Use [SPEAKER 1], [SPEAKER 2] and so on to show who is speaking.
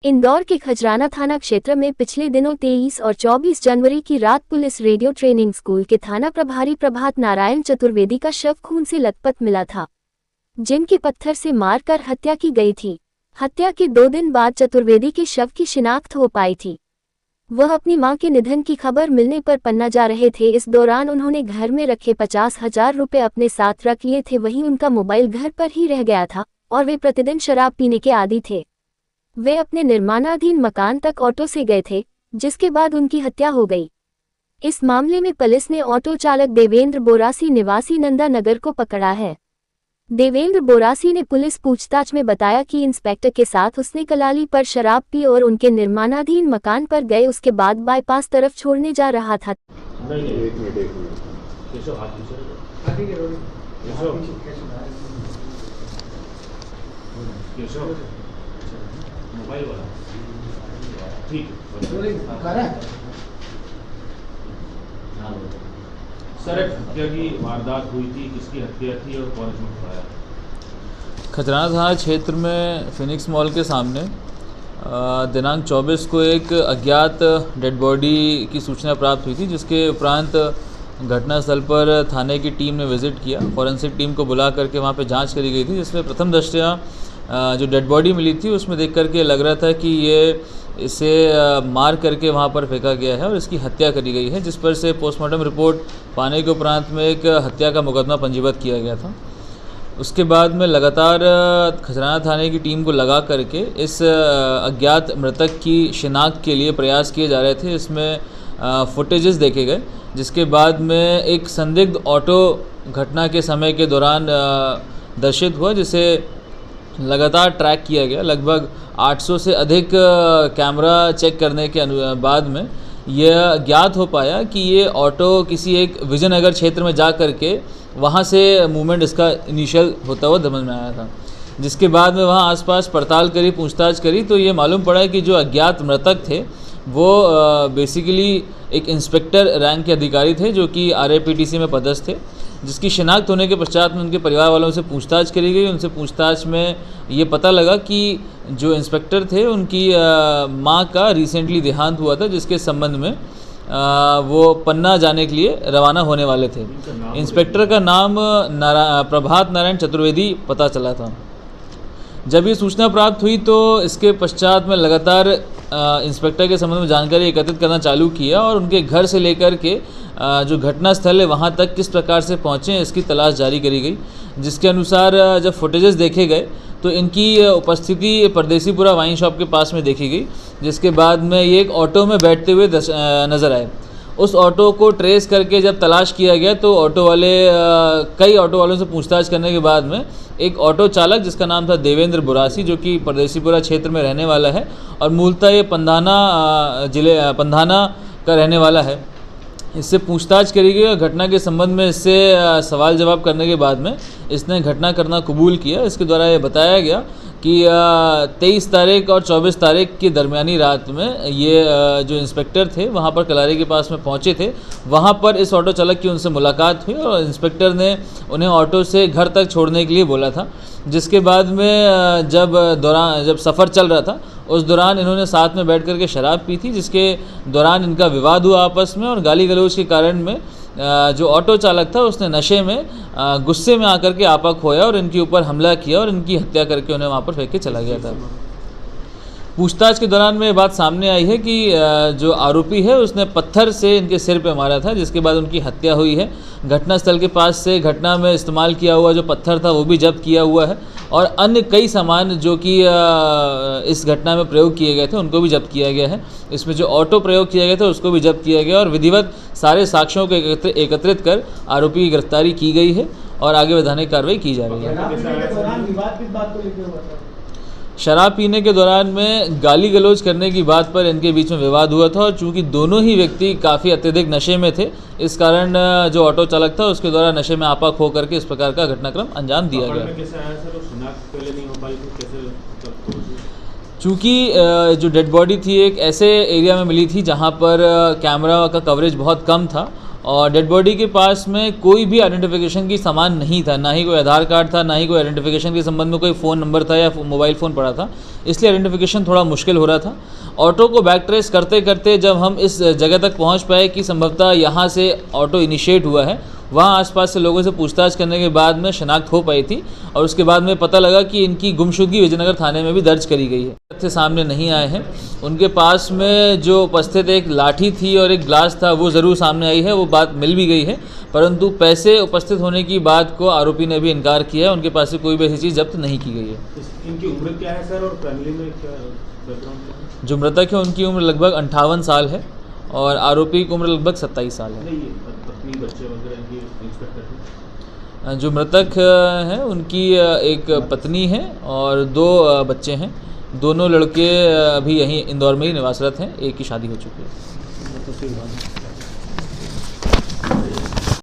[SPEAKER 1] इंदौर के खजराना थाना क्षेत्र में पिछले दिनों 23 और 24 जनवरी की रात पुलिस रेडियो ट्रेनिंग स्कूल के थाना प्रभारी प्रभात नारायण चतुर्वेदी का शव खून से लथपथ मिला था, जिनकी पत्थर से मारकर हत्या की गई थी। हत्या के 2 दिन बाद चतुर्वेदी के शव की शिनाख्त हो पाई थी। वह अपनी मां के निधन की खबर मिलने पर पन्ना जा रहे थे। इस दौरान उन्होंने घर में रखे 50,000 रुपये अपने साथ रख लिए थे। वहीं उनका मोबाइल घर पर ही रह गया था और वे प्रतिदिन शराब पीने के आदी थे। वे अपने निर्माणाधीन मकान तक ऑटो से गए थे, जिसके बाद उनकी हत्या हो गई। इस मामले में पुलिस ने ऑटो चालक देवेंद्र बोरासी निवासी नंदा नगर को पकड़ा है। देवेंद्र बोरासी ने पुलिस पूछताछ में बताया कि इंस्पेक्टर के साथ उसने कलाली पर शराब पी और उनके निर्माणाधीन मकान पर गए। उसके बाद बाईपास तरफ छोड़ने जा रहा था।
[SPEAKER 2] मोबाइल वाला ठीक सर, हत्या की वारदात हुई थी, किसकी हत्या थी और कौन इसमें उठाया?
[SPEAKER 3] खजराना थाना क्षेत्र में फिनिक्स मॉल के सामने दिनांक 24 को एक अज्ञात डेड बॉडी की सूचना प्राप्त हुई थी, जिसके उपरांत घटनास्थल पर थाने की टीम ने विज़िट किया। फॉरेंसिक टीम को बुला करके वहां पर जांच करी गई थी, जिसमें प्रथम दृष्टया जो डेड बॉडी मिली थी उसमें देख करके लग रहा था कि ये इसे मार करके वहाँ पर फेंका गया है और इसकी हत्या करी गई है, जिस पर से पोस्टमार्टम रिपोर्ट पाने के उपरांत में एक हत्या का मुकदमा पंजीबद्ध किया गया था। उसके बाद में लगातार खजराना थाने की टीम को लगा करके इस अज्ञात मृतक की शिनाख्त के लिए प्रयास किए जा रहे थे। इसमें फुटेजेस देखे गए, जिसके बाद में एक संदिग्ध ऑटो घटना के समय के दौरान दर्शित हुआ, जिसे लगातार ट्रैक किया गया। लगभग 800 से अधिक कैमरा चेक करने के बाद में यह ज्ञात हो पाया कि ये ऑटो किसी एक विजयनगर क्षेत्र में जा करके वहाँ से मूवमेंट इसका इनिशियल होता हुआ समझ में आया था। जिसके बाद में वहाँ आसपास पड़ताल करी, पूछताछ करी, तो ये मालूम पड़ा कि जो अज्ञात मृतक थे वो बेसिकली एक इंस्पेक्टर रैंक के अधिकारी थे, जो कि RAPTC में पदस्थ थे, जिसकी शिनाख्त होने के पश्चात में उनके परिवार वालों से पूछताछ करी गई। उनसे पूछताछ में ये पता लगा कि जो इंस्पेक्टर थे उनकी मां का रिसेंटली देहांत हुआ था, जिसके संबंध में वो पन्ना जाने के लिए रवाना होने वाले थे। इंस्पेक्टर का नाम प्रभात नारायण चतुर्वेदी पता चला था। जब ये सूचना प्राप्त हुई तो इसके पश्चात में लगातार इंस्पेक्टर के संबंध में जानकारी एकत्रित करना चालू किया और उनके घर से लेकर के जो घटना स्थल है वहाँ तक किस प्रकार से पहुँचे इसकी तलाश जारी करी गई। जिसके अनुसार जब फुटेजेस देखे गए तो इनकी उपस्थिति परदेसीपुरा वाइन शॉप के पास में देखी गई, जिसके बाद में ये एक ऑटो में बैठते हुए नज़र आए। उस ऑटो को ट्रेस करके जब तलाश किया गया तो ऑटो वाले कई ऑटो वालों से पूछताछ करने के बाद में एक ऑटो चालक जिसका नाम था देवेंद्र बोरासी, जो कि परदेसीपुरा क्षेत्र में रहने वाला है और मूलतः ये पंधाना का रहने वाला है, इससे पूछताछ करी गई। घटना के संबंध में इससे सवाल जवाब करने के बाद में इसने घटना करना कबूल किया। इसके द्वारा ये बताया गया कि 23 तारीख और 24 तारीख की दरमियानी रात में ये जो इंस्पेक्टर थे वहाँ पर कलारी के पास में पहुँचे थे। वहाँ पर इस ऑटो चालक की उनसे मुलाकात हुई और इंस्पेक्टर ने उन्हें ऑटो से घर तक छोड़ने के लिए बोला था। जिसके बाद में जब सफ़र चल रहा था उस दौरान इन्होंने साथ में बैठ कर के शराब पी थी, जिसके दौरान इनका विवाद हुआ आपस में और गाली गलौज के कारण में जो ऑटो चालक था उसने नशे में गुस्से में आकर के आपा खोया और इनके ऊपर हमला किया और इनकी हत्या करके उन्हें वहाँ पर फेंक के चला गया था। पूछताछ के दौरान में ये बात सामने आई है कि जो आरोपी है उसने पत्थर से इनके सिर पे मारा था, जिसके बाद उनकी हत्या हुई है। घटनास्थल के पास से घटना में इस्तेमाल किया हुआ जो पत्थर था वो भी जब्त किया हुआ है और अन्य कई सामान जो कि इस घटना में प्रयोग किए गए थे उनको भी जब्त किया गया है। इसमें जो ऑटो प्रयोग किया गया था उसको भी जब्त किया गया और विधिवत सारे साक्ष्यों को एकत्रित कर आरोपी की गिरफ्तारी की गई है और आगे वैधानिक कार्रवाई की जा रही है। शराब पीने के दौरान में गाली गलौज करने की बात पर इनके बीच में विवाद हुआ था और चूंकि दोनों ही व्यक्ति काफ़ी अत्यधिक नशे में थे, इस कारण जो ऑटो चालक था उसके द्वारा नशे में आपा खो करके इस प्रकार का घटनाक्रम अंजाम दिया गया। चूँकि जो डेड बॉडी थी एक ऐसे एरिया में मिली थी जहाँ पर कैमरा का कवरेज बहुत कम था और डेड बॉडी के पास में कोई भी आइडेंटिफिकेशन की सामान नहीं था, ना ही कोई आधार कार्ड था, ना ही कोई आइडेंटिफिकेशन के संबंध में कोई फ़ोन नंबर था या मोबाइल फ़ोन पड़ा था, इसलिए आइडेंटिफिकेशन थोड़ा मुश्किल हो रहा था। ऑटो को बैक ट्रेस करते करते जब हम इस जगह तक पहुंच पाए कि संभवतः यहाँ से ऑटो इनिशिएट हुआ है, वहाँ आसपास से लोगों से पूछताछ करने के बाद में शनाख्त हो पाई थी और उसके बाद में पता लगा कि इनकी गुमशुदगी विजयनगर थाने में भी दर्ज करी गई है। तथ्य सामने नहीं आए हैं। उनके पास में जो उपस्थित एक लाठी थी और एक ग्लास था वो ज़रूर सामने आई है, वो बात मिल भी गई है, परंतु पैसे उपस्थित होने की बात को आरोपी ने भी इनकार किया है। उनके पास से कोई भी ऐसी चीज़ जब्त नहीं की गई है।
[SPEAKER 2] इनकी उम्र क्या है सर और फैमिली में क्या बैकग्राउंड है? जो
[SPEAKER 3] मृतक है उनकी उम्र लगभग 58 साल है और आरोपी की उम्र लगभग 27 साल है।
[SPEAKER 2] पत्नी बच्चे वगैरह इनकी इंस्पेक्टर?
[SPEAKER 3] जो मृतक हैं उनकी एक पत्नी है और 2 बच्चे हैं। दोनों लड़के अभी यहीं इंदौर में ही निवासरत हैं, एक की शादी हो चुकी है।